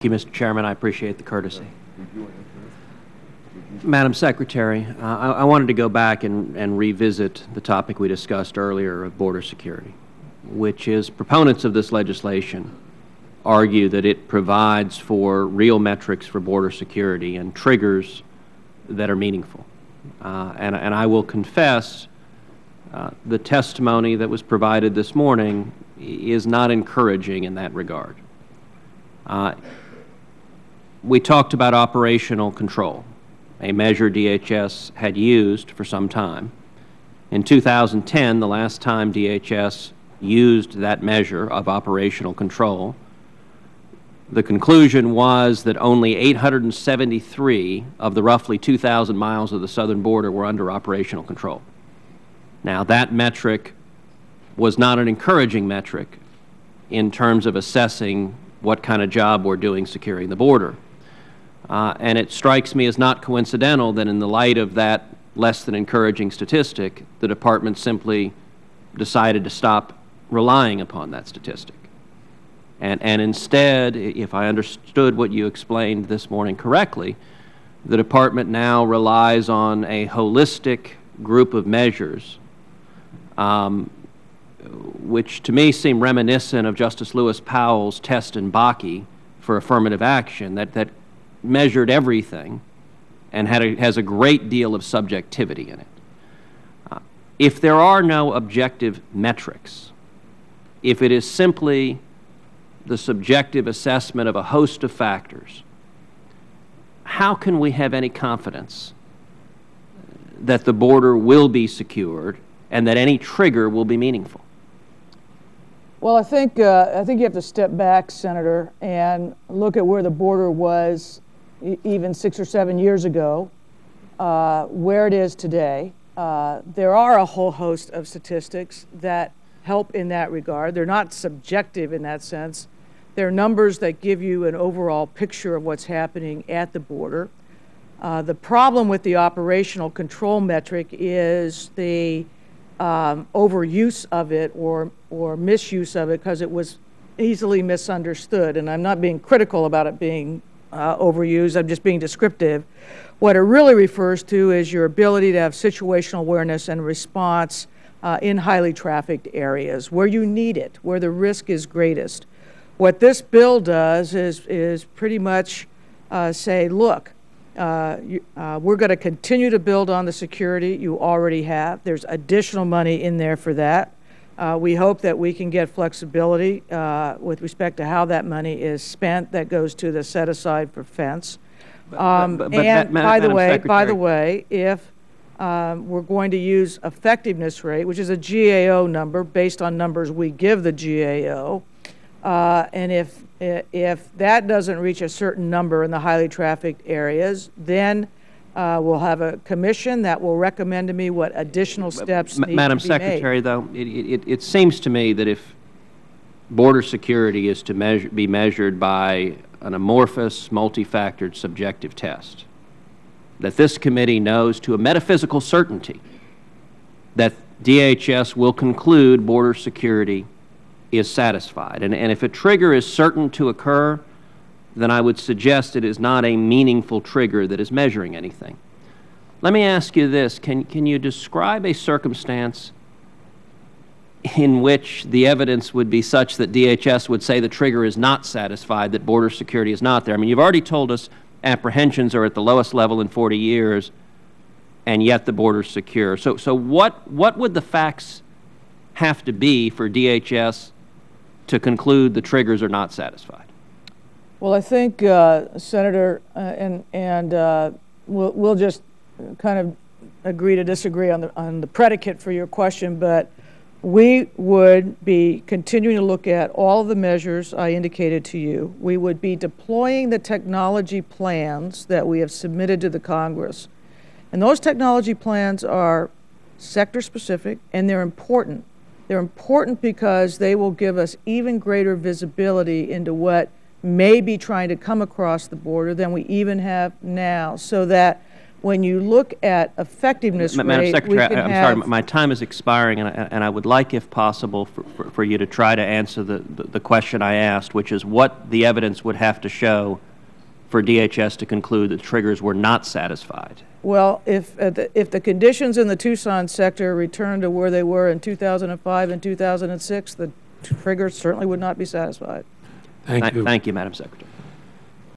you, Mr. Chairman. I appreciate the courtesy. Madam Secretary, I wanted to go back and revisit the topic we discussed earlier of border security, which is proponents of this legislation argue that it provides for real metrics for border security and triggers that are meaningful. And I will confess the testimony that was provided this morning is not encouraging in that regard. We talked about operational control, a measure DHS had used for some time. In 2010, the last time DHS used that measure of operational control, the conclusion was that only 873 of the roughly 2,000 miles of the southern border were under operational control. Now, that metric was not an encouraging metric in terms of assessing what kind of job we're doing securing the border. And it strikes me as not coincidental that in the light of that less than encouraging statistic, the Department simply decided to stop relying upon that statistic. And instead, if I understood what you explained this morning correctly, the Department now relies on a holistic group of measures, which to me seem reminiscent of Justice Lewis Powell's test in Bakke for affirmative action that measured everything and has a great deal of subjectivity in it. If there are no objective metrics, if it is simply the subjective assessment of a host of factors, how can we have any confidence that the border will be secured and that any trigger will be meaningful? Well, I think you have to step back, Senator, and look at where the border was even 6 or 7 years ago, where it is today. There are a whole host of statistics that help in that regard. They're not subjective in that sense. They're numbers that give you an overall picture of what's happening at the border. The problem with the operational control metric is the overuse of it or misuse of it, because it was easily misunderstood. And I'm not being critical about it being overused, I'm just being descriptive. What it really refers to is your ability to have situational awareness and response in highly trafficked areas, where you need it, where the risk is greatest. What this bill does is pretty much say, look, we're going to continue to build on the security you already have. There's additional money in there for that. We hope that we can get flexibility with respect to how that money is spent. That goes to the set aside for fence. And by the way, if we're going to use effectiveness rate, which is a GAO number based on numbers we give the GAO, and if that doesn't reach a certain number in the highly trafficked areas, then we'll have a commission that will recommend to me what additional steps need Madam to be made. Secretary, though, it seems to me that if border security is to be measured by an amorphous, multi-factored subjective test, that this committee knows to a metaphysical certainty that DHS will conclude border security is satisfied. And if a trigger is certain to occur, then I would suggest it is not a meaningful trigger that is measuring anything. Let me ask you this. Can you describe a circumstance in which the evidence would be such that DHS would say the trigger is not satisfied, that border security is not there? I mean, you've already told us apprehensions are at the lowest level in 40 years, and yet the border's secure. So what would the facts have to be for DHS to conclude the triggers are not satisfied? Well, I think, Senator, we'll just kind of agree to disagree on the predicate for your question, but we would be continuing to look at all of the measures I indicated to you. We would be deploying the technology plans that we have submitted to the Congress. And those technology plans are sector-specific, and they're important. They're important because they will give us even greater visibility into what may be trying to come across the border than we even have now, so that when you look at effectiveness Madam rate, Secretary, we can I'm have... sorry, my time is expiring, and I would like, if possible, for you to try to answer the question I asked, which is what the evidence would have to show for DHS to conclude that triggers were not satisfied. Well, if the conditions in the Tucson sector return to where they were in 2005 and 2006, the triggers certainly would not be satisfied. Thank you. Thank you, Madam Secretary.